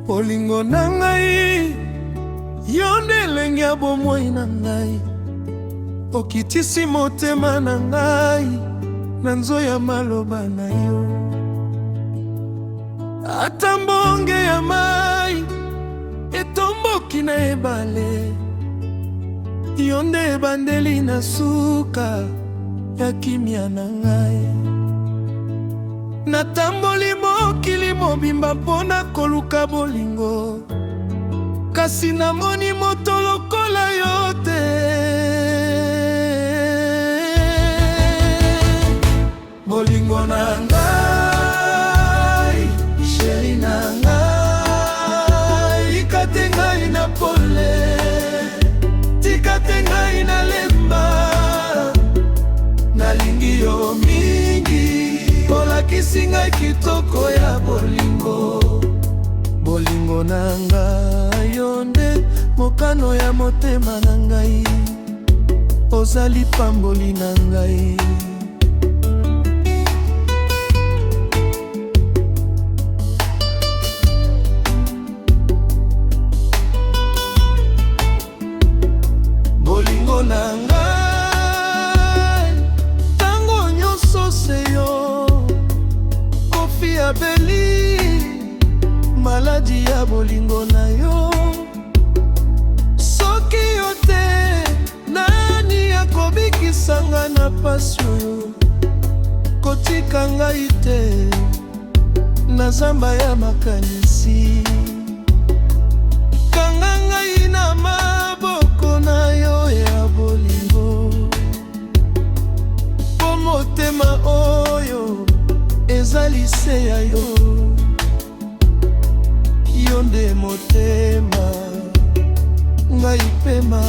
Bolingo na ngai, yo nde elengi ya bomoi na ngai. Okitisi motema na ngai na nzoya maloba na yo. Ata mbonge ya mai etomboki na ebale, yo nde ebandeli na suka ya kimia na ngai. Natamboli mokili mobimba mpona koluka bolingo, kasi namoni moto lokola yo te. Bolingo na ngai, sheri na ngai, ikate ngai na pole, tikate ngai na lemba. Nalingi yo mingi, olakisi ngai kitoko ya bolingo. Bolingo na ngai, yo nde mokano ya motema na ngai, ozali pamboli na ngai. Bolingo na ngai, tango nyonso se yo, kofi ya beli, maladi ya bolingo na yo. Soki yo te, nani akobikisanga na pasi oyo? Kotika ngai te na zamba ya makanisi. Kanga ngai na maboko na yo ya bolingo, po motema oyo ezali se ya yo. Yo nde motema, ngai pema.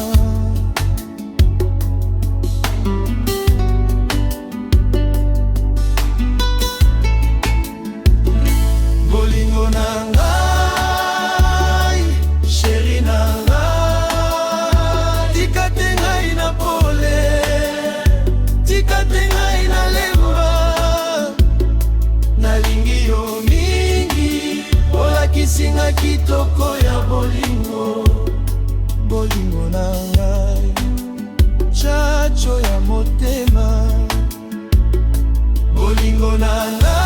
Bolingo na ngai, sheri na ngai, tikate ngai na pole, tikate ngai na lemba. Nalingi yo mingi, olakisi ngai kitoko ya bolingo. Bolingo na ngai, chacho ya motema. Bolingo na ngai.